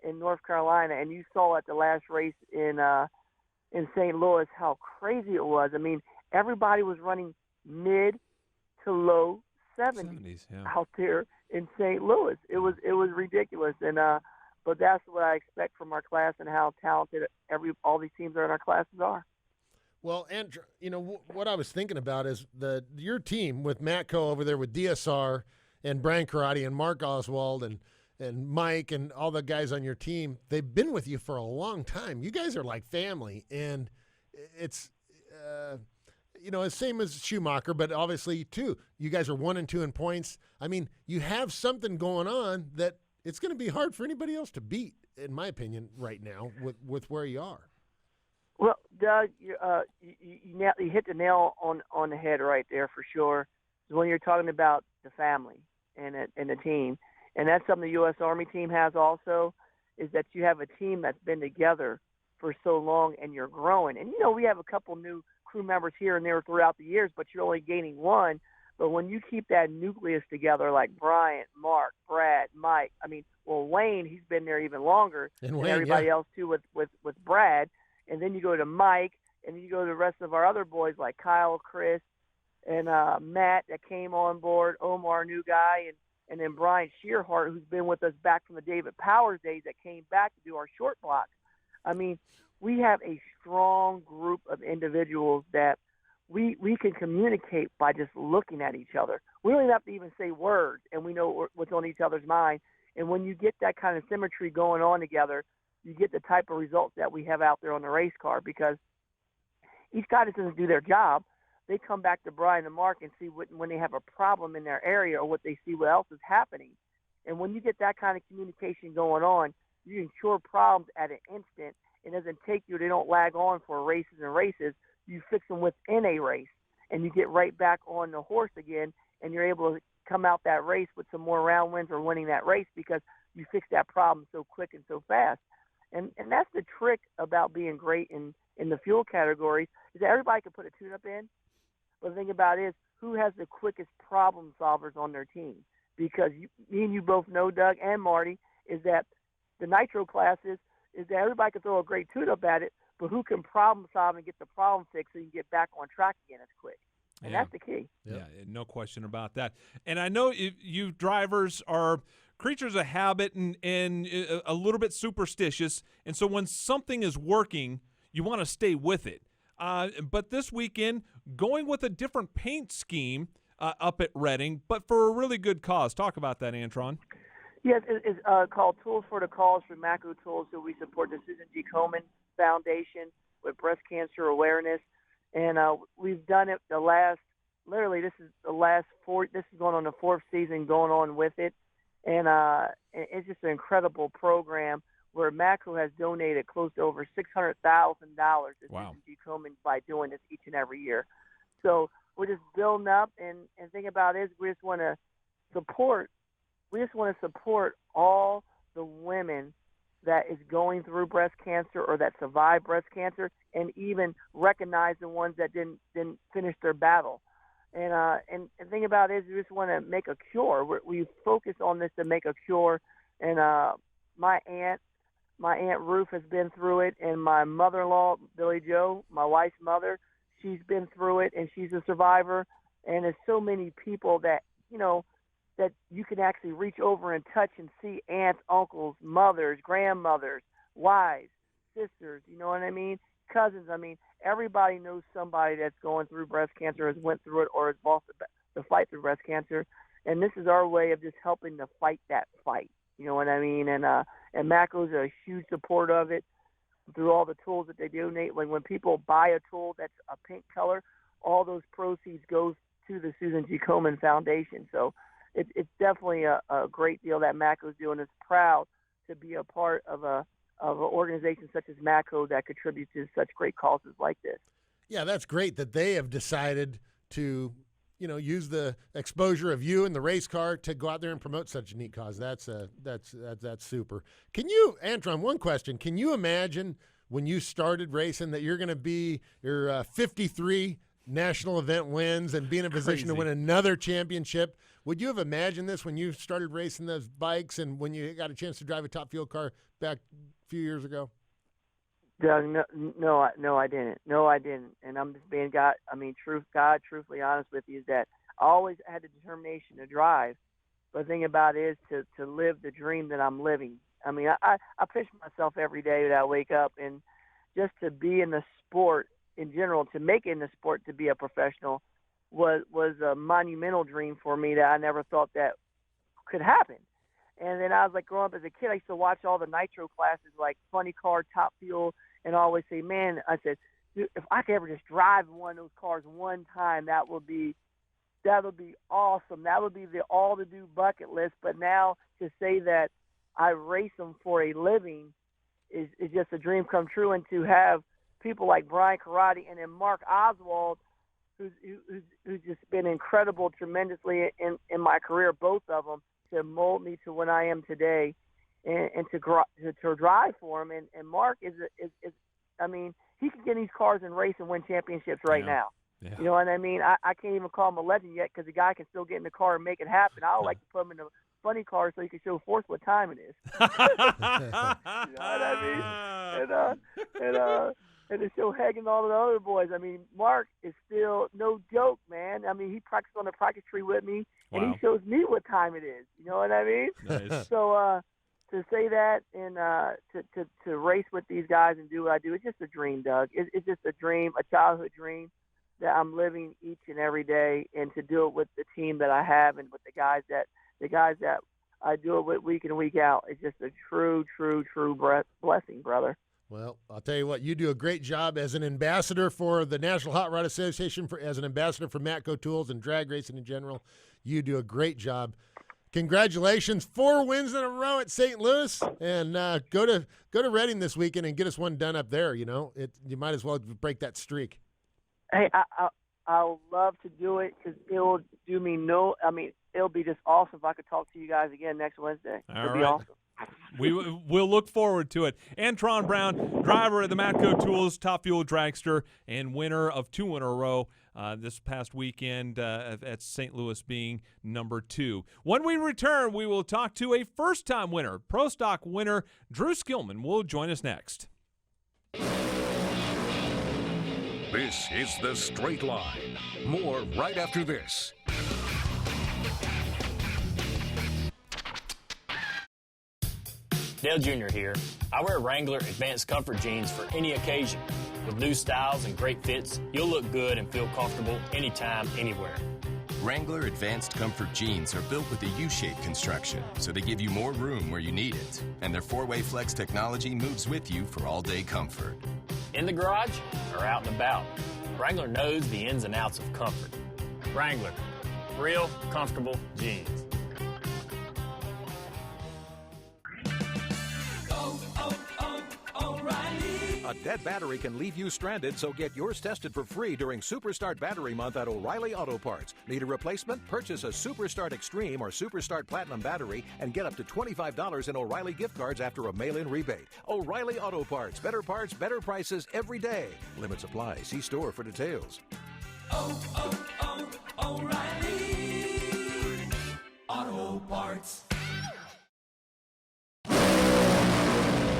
in North Carolina, and you saw at the last race in St. Louis how crazy it was. I mean, everybody was running mid to low 70s out there in St. Louis. It was ridiculous, and but that's what I expect from our class and how talented all these teams that are in our classes are. Well, and what I was thinking about is your team with Matt Coe over there with DSR and Brian Karate and Mark Oswald and Mike and all the guys on your team. They've been with you for a long time. You guys are like family, and it's the same as Schumacher, but obviously too, you guys are 1 and 2 in points. I mean, you have something going on that it's going to be hard for anybody else to beat, in my opinion, right now with where you are. Well, Doug, you hit the nail on the head right there for sure. When you're talking about the family and the team, and that's something the U.S. Army team has also, is that you have a team that's been together for so long and you're growing. And, we have a couple new crew members here and there throughout the years, but you're only gaining one. But when you keep that nucleus together, like Bryant, Mark, Brad, Mike, Wayne, he's been there even longer than everybody else too with Brad. And then you go to Mike, and then you go to the rest of our other boys like Kyle, Chris, and Matt that came on board, Omar, new guy, and then Brian Shearhart, who's been with us back from the David Powers days that came back to do our short block. I mean, we have a strong group of individuals that we can communicate by just looking at each other. We don't even have to even say words, and we know what's on each other's mind. And when you get that kind of symmetry going on together, you get the type of results that we have out there on the race car, because each guy doesn't do their job. They come back to Brian and Mark and see when they have a problem in their area or what they see what else is happening. And when you get that kind of communication going on, you can cure problems at an instant. It doesn't take you, they don't lag on for races and races. You fix them within a race, and you get right back on the horse again, and you're able to come out that race with some more round wins or winning that race because you fix that problem so quick and so fast. And that's the trick about being great in the fuel category, is that everybody can put a tune-up in. But the thing about it is, who has the quickest problem solvers on their team? Because me and you both know, Doug and Marty, is that the nitro classes is that everybody can throw a great tune-up at it, but who can problem solve and get the problem fixed so you can get back on track again as quick? And that's the key. Yeah, no question about that. And I know you drivers are creatures of habit and a little bit superstitious, and so when something is working, you want to stay with it. But this weekend, going with a different paint scheme up at Reading, but for a really good cause. Talk about that, Antron. Yes, it's called Tools for the Cause from Macro Tools. So we support the Susan G. Komen Foundation with breast cancer awareness. And we've done it this is going on the 4th season going on with it. And it's just an incredible program where Macro has donated close to over $600,000 to Susan G. Komen by doing this each and every year. So we're just building up, and the thing about it is we just want to support all the women that is going through breast cancer or that survived breast cancer, and even recognize the ones that didn't finish their battle. And the thing about it is we just want to make a cure. We focus on this to make a cure. And my aunt Ruth has been through it, and my mother-in-law, Billy Joe, my wife's mother, she's been through it, and she's a survivor. And there's so many people that, that you can actually reach over and touch and see aunts, uncles, mothers, grandmothers, wives, sisters, you know what I mean? Cousins. I mean, everybody knows somebody that's going through breast cancer, has went through it, or has lost the fight through breast cancer. And this is our way of just helping to fight that fight. You know what I mean? And Matco's a huge supporter of it through all the tools that they donate. Like when people buy a tool that's a pink color, all those proceeds goes to the Susan G. Komen Foundation. So it's definitely a great deal that Matco's doing. It's proud to be a part of an organization such as Matco that contributes to such great causes like this. Yeah, that's great that they have decided to, use the exposure of you and the race car to go out there and promote such a neat cause. That's super. Can you, Antron, one question. Can you imagine when you started racing that you're going to be your 53 national event wins and be in a position to win another championship? Would you have imagined this when you started racing those bikes and when you got a chance to drive a top fuel car back a few years ago? Doug, no, I didn't. No, I didn't. And I'm just being truthfully honest with you, is that I always had the determination to drive. But the thing about it is to live the dream that I'm living. I mean, I push myself every day that I wake up, and just to be in the sport in general, to make it in the sport, to be a professional was a monumental dream for me that I never thought that could happen. And then I was like, growing up as a kid, I used to watch all the nitro classes, like Funny Car, Top Fuel, and I always say, man, I said, dude, if I could ever just drive one of those cars one time, that would be awesome. That would be the all-to-do bucket list. But now to say that I race them for a living is just a dream come true. And to have people like Brian Karate and then Mark Oswald, who's just been incredible tremendously in my career, both of them, to mold me to what I am today, and to drive for him. And Mark is I mean, he can get in these cars and race and win championships right now. Yeah. You know what I mean? I can't even call him a legend yet because the guy can still get in the car and make it happen. I would like to put him in the funny car so he can show Force what time it is. You know what I mean? And to show Haig and all the other boys. I mean, Mark is still no joke, man. I mean, he practiced on the practice tree with me, and he shows me what time it is. You know what I mean? Nice. So to say that and to race with these guys and do what I do, it's just a dream, Doug. It's just a dream, a childhood dream that I'm living each and every day, and to do it with the team that I have and with the guys that I do it with week in and week out. It's just a true blessing, brother. Well, I'll tell you what, you do a great job as an ambassador for the National Hot Rod Association, as an ambassador for Matco Tools and drag racing in general. You do a great job. Congratulations, 4 wins in a row at St. Louis, and go to Reading this weekend and get us one done up there. You might as well break that streak. Hey, I'll love to do it because it'll do me it'll be just awesome if I could talk to you guys again next Wednesday. It'll be awesome. We'll look forward to it. Antron Brown, driver of the Matco Tools Top Fuel Dragster and winner of 2 in a row this past weekend at St. Louis being number 2. When we return, we will talk to a first-time winner, Pro Stock winner Drew Skillman will join us next. This is The Straight Line. More right after this. Dale Jr. here. I wear Wrangler Advanced Comfort jeans for any occasion. With new styles and great fits, you'll look good and feel comfortable anytime, anywhere. Wrangler Advanced Comfort jeans are built with a U-shaped construction, so they give you more room where you need it. And their 4-way flex technology moves with you for all-day comfort. In the garage or out and about, Wrangler knows the ins and outs of comfort. Wrangler, real comfortable jeans. A dead battery can leave you stranded, so get yours tested for free during Superstart Battery Month at O'Reilly Auto Parts. Need a replacement? Purchase a Superstart Extreme or Superstart Platinum battery and get up to $25 in O'Reilly gift cards after a mail-in rebate. O'Reilly Auto Parts. Better parts, better prices every day. Limits apply. See store for details. O'Reilly Auto Parts.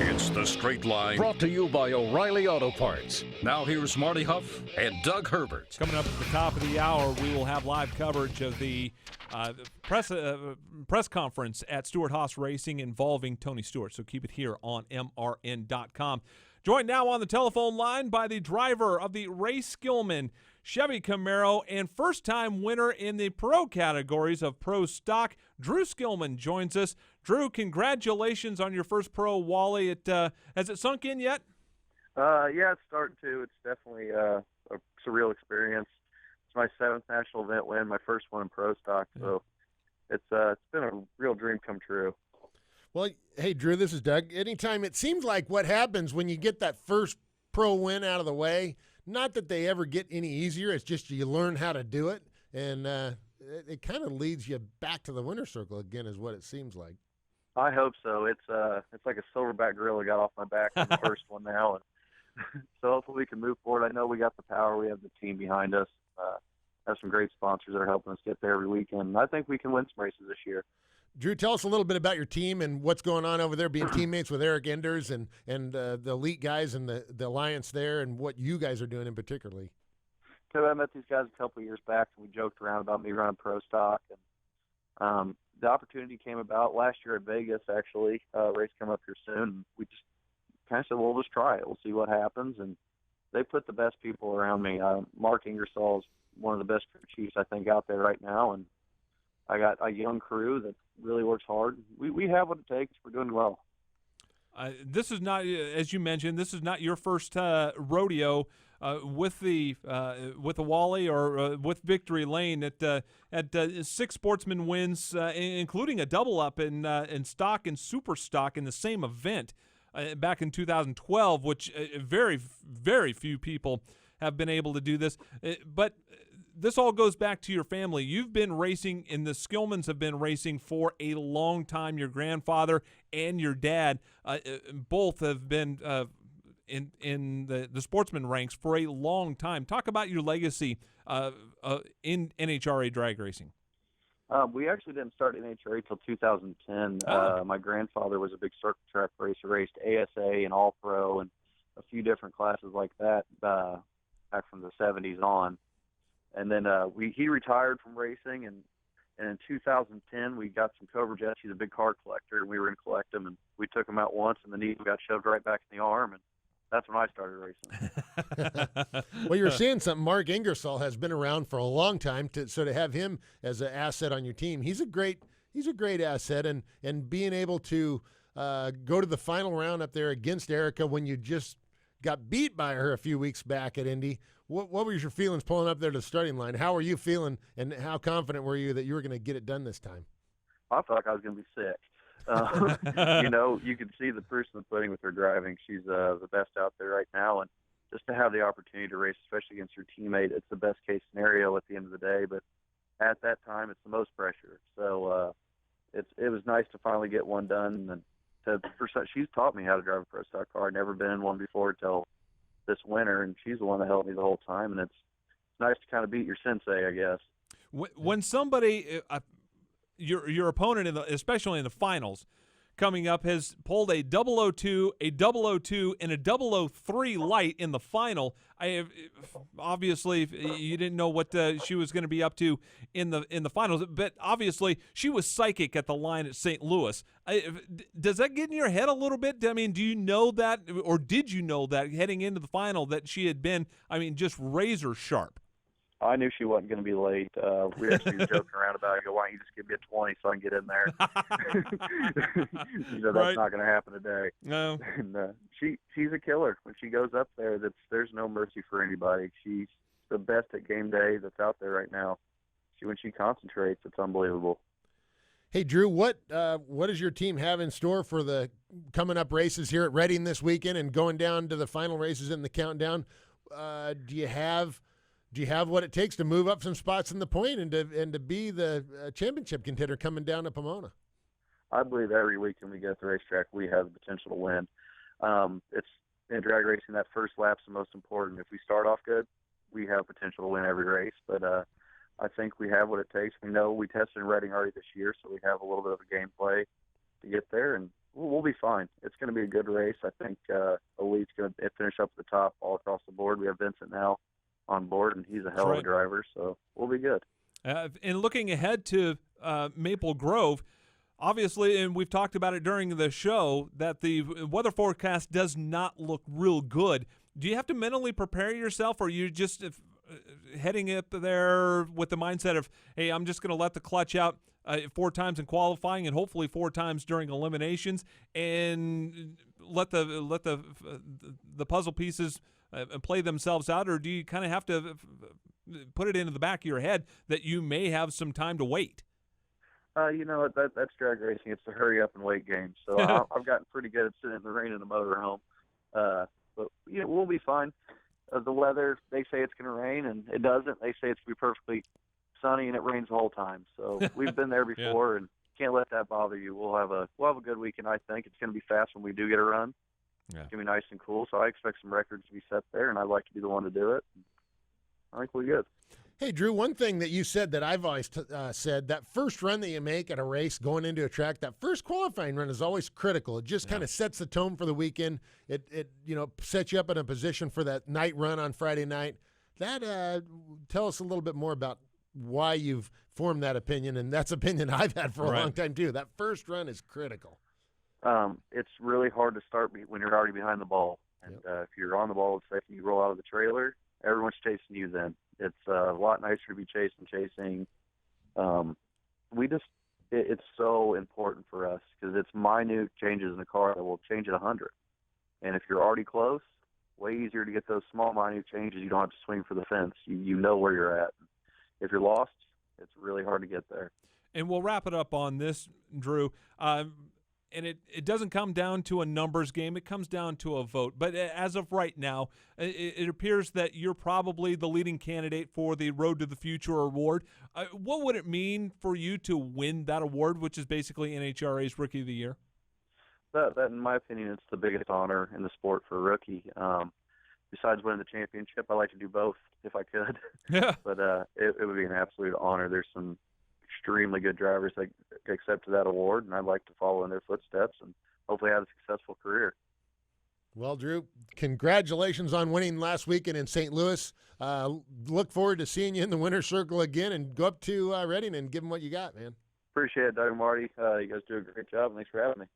It's The Straight Line, brought to you by O'Reilly Auto Parts. Now here's Marty Hough and Doug Herbert. Coming up at the top of the hour, we will have live coverage of the press conference at Stewart-Haas Racing involving Tony Stewart. So keep it here on MRN.com. Joined now on the telephone line by the driver of the Ray Skillman Chevy Camaro and first-time winner in the pro categories of Pro Stock. Drew Skillman joins us. Drew, congratulations on your first pro Wally. Has it sunk in yet? Yeah, it's starting to. It's definitely a surreal experience. It's my 7th national event win, my first one in Pro Stock, so it's been a real dream come true. Well, hey, Drew, this is Doug. Anytime, it seems like what happens when you get that first pro win out of the way, not that they ever get any easier, it's just you learn how to do it, and it kind of leads you back to the winner's circle again is what it seems like. I hope so. It's like a silverback gorilla got off my back on the first one now, and so hopefully we can move forward. I know we got the power. We have the team behind us. Have some great sponsors that are helping us get there every weekend. I think we can win some races this year. Drew, tell us a little bit about your team and what's going on over there, being teammates with Eric Enders and the elite guys and the alliance there, and what you guys are doing in particularly. So I met these guys a couple of years back, and we joked around about me running Pro Stock. And the opportunity came about last year at Vegas, actually. Race come up here soon. And we just kind of said, well, we'll just try it. We'll see what happens. And they put the best people around me. Mark Ingersoll is one of the best crew chiefs, I think, out there right now. And I got a young crew that really works hard. We have what it takes. We're doing well. This is not, as you mentioned, this is not your first rodeo with the Wally or with Victory Lane at 6 sportsman wins, including a double up in stock and super stock in the same event back in 2012, which very, very few people have been able to do this. But this all goes back to your family. You've been racing, and the Skillmans have been racing for a long time. Your grandfather and your dad both have been in the sportsman ranks for a long time. Talk about your legacy in NHRA drag racing. We actually didn't start NHRA until 2010. My grandfather was a big circuit track racer, raced ASA and All Pro and a few different classes like that back from the 70s on. And then he retired from racing, and in 2010 we got some Cobra Jets. He's a big car collector, and we were going to collect them, and we took them out once, and the needle got shoved right back in the arm, and that's when I started racing. Well, you're seeing something. Mark Ingersoll has been around for a long time, so to have him as an asset on your team, he's a great asset, and being able to go to the final round up there against Erica when you just got beat by her a few weeks back at Indy. What were your feelings pulling up there to the starting line? How were you feeling, and how confident were you that you were going to get it done this time? I felt like I was going to be sick. You could see the proof in the pudding with her driving. She's the best out there right now, and just to have the opportunity to race, especially against your teammate, it's the best case scenario at the end of the day. But at that time, it's the most pressure. So it was nice to finally get one done. And she's taught me how to drive a Pro Stock car. I'd never been in one before till this winter, and she's the one that helped me the whole time. And it's nice to kind of beat your sensei, I guess. When somebody, your opponent, especially in the finals, coming up, has pulled a 002, a 002, and a 003 light in the final, obviously you didn't know what she was going to be up to in the finals, but obviously she was psychic at the line at St. Louis. Does that get in your head a little bit? I mean, do you know that, or did you know that heading into the final that she had been, just razor sharp? I knew she wasn't going to be late. We actually were joking around about it. I go, why don't you just give me a 20 so I can get in there? That's right. Not going to happen today. No. And she's a killer. When she goes up there, there's no mercy for anybody. She's the best at game day that's out there right now. When she concentrates, it's unbelievable. Hey, Drew, what does your team have in store for the coming up races here at Reading this weekend and going down to the final races in the countdown? Do you have what it takes to move up some spots in the point and to be the championship contender coming down to Pomona? I believe every weekend we get at the racetrack, we have the potential to win. It's in drag racing, that first lap's the most important. If we start off good, we have potential to win every race. But I think we have what it takes. We know we tested in Reading already this year, so we have a little bit of a gameplay to get there, and we'll be fine. It's going to be a good race. I think Elite's going to finish up at the top all across the board. We have Vincent now on board, and he's a hell of a driver, so we'll be good. And looking ahead to Maple Grove, Obviously, and we've talked about it during the show, that the weather forecast does not look real good. Do you have to mentally prepare yourself, or are you just heading up there with the mindset of, hey, I'm just going to let the clutch out 4 times in qualifying and hopefully 4 times during eliminations, and let the puzzle pieces play themselves out? Or do you kind of have to put it into the back of your head that you may have some time to wait? That's drag racing. It's a hurry up and wait game. So I've gotten pretty good at sitting in the rain in the motorhome. But we'll be fine. The weather, they say it's going to rain, and it doesn't. They say it's going to be perfectly sunny, and it rains the whole time. So we've been there before, and can't let that bother you. We'll have a good weekend. I think it's going to be fast when we do get a run. Yeah. It's going to be nice and cool. So I expect some records to be set there, and I'd like to be the one to do it. I think we're good. Hey, Drew, one thing that you said that I've always said, that first run that you make at a race going into a track, that first qualifying run is always critical. It just kind of sets the tone for the weekend. It sets you up in a position for that night run on Friday night. That tell us a little bit more about why you've formed that opinion, and that's opinion I've had for a long time too. That first run is critical. It's really hard to start when you're already behind the ball. And if you're on the ball, it's like you roll out of the trailer, everyone's chasing you then. It's a lot nicer to be chasing. It's so important for us because it's minute changes in the car that will change it 100. And if you're already close, way easier to get those small minute changes. You don't have to swing for the fence. You know where you're at. If you're lost, it's really hard to get there. And we'll wrap it up on this, Drew. And it doesn't come down to a numbers game. It comes down to a vote. But as of right now, it appears that you're probably the leading candidate for the Road to the Future award. What would it mean for you to win that award, which is basically NHRA's Rookie of the Year? That, in my opinion, it's the biggest honor in the sport for a rookie. Besides winning the championship, I like to do both if I could. Yeah. But it would be an absolute honor. There's some extremely good drivers that accepted that award, and I'd like to follow in their footsteps and hopefully have a successful career. Well, Drew, congratulations on winning last weekend in St. Louis. Look forward to seeing you in the winner's circle again, and go up to Reading and give them what you got, man. Appreciate it, Doug and Marty. You guys do a great job, and thanks for having me.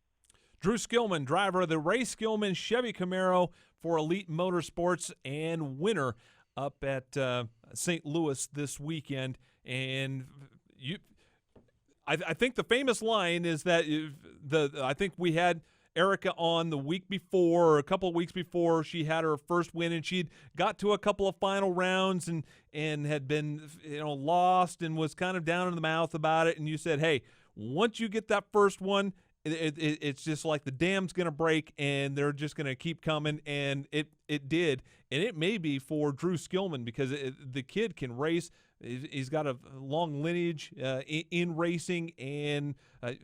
Drew Skillman, driver of the Ray Skillman Chevy Camaro for Elite Motorsports and winner up at St. Louis this weekend. And I think the famous line is that I think we had Erica on the week before, or a couple of weeks before she had her first win, and she'd got to a couple of final rounds and had been lost and was kind of down in the mouth about it. And you said, hey, once you get that first one, it's just like the dam's going to break and they're just going to keep coming, and it did. And it may be for Drew Skillman because the kid can race. He's got a long lineage in racing, and right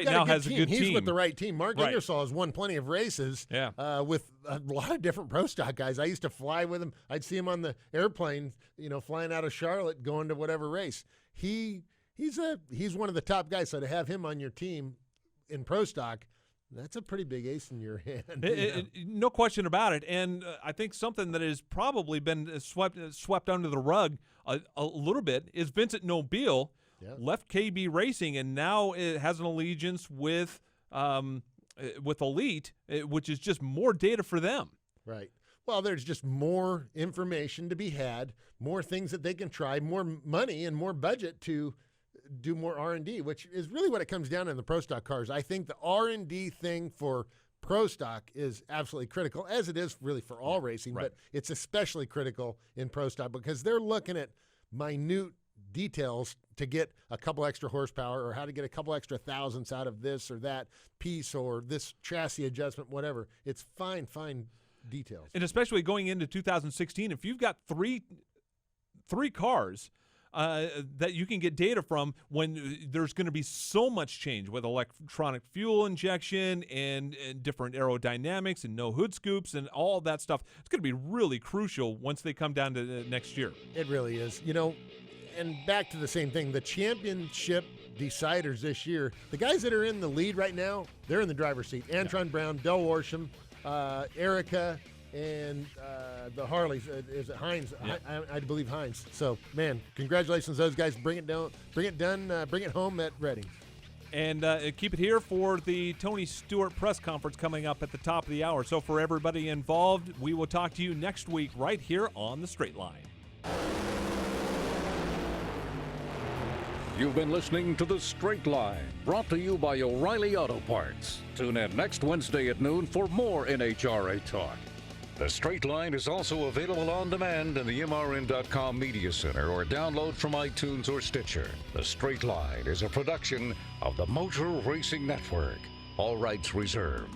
now has a good team. He's with the right team. Mark Ingersoll has won plenty of races with a lot of different pro stock guys. I used to fly with him. I'd see him on the airplane, flying out of Charlotte, going to whatever race. He's one of the top guys. So to have him on your team in pro stock, that's a pretty big ace in your hand. No question about it. And I think something that has probably been swept under the rug a little bit is Vincent Nobile left KB Racing and now it has an allegiance with Elite, which is just more data for them. Right. Well, there's just more information to be had, more things that they can try, more money and more budget to do more R&D, which is really what it comes down to in the pro stock cars. I think the R&D thing for pro stock is absolutely critical, as it is really for all racing, but it's especially critical in pro stock because they're looking at minute details to get a couple extra horsepower or how to get a couple extra thousandths out of this or that piece or this chassis adjustment, whatever. It's fine details. And especially going into 2016, if you've got three cars that you can get data from when there's going to be so much change with electronic fuel injection and different aerodynamics and no hood scoops and all that stuff. It's going to be really crucial once they come down to next year. It really is. And back to the same thing, the championship deciders this year, the guys that are in the lead right now, they're in the driver's seat. Antron Brown, Del Worsham, Erica, and the Harleys, is it Hines? Yeah. I believe Hines. So, man, congratulations to those guys. Bring it home at Reading. And keep it here for the Tony Stewart press conference coming up at the top of the hour. So for everybody involved, we will talk to you next week right here on The Straight Line. You've been listening to The Straight Line, brought to you by O'Reilly Auto Parts. Tune in next Wednesday at noon for more NHRA talk. The Straight Line is also available on demand in the MRN.com Media Center or download from iTunes or Stitcher. The Straight Line is a production of the Motor Racing Network. All rights reserved.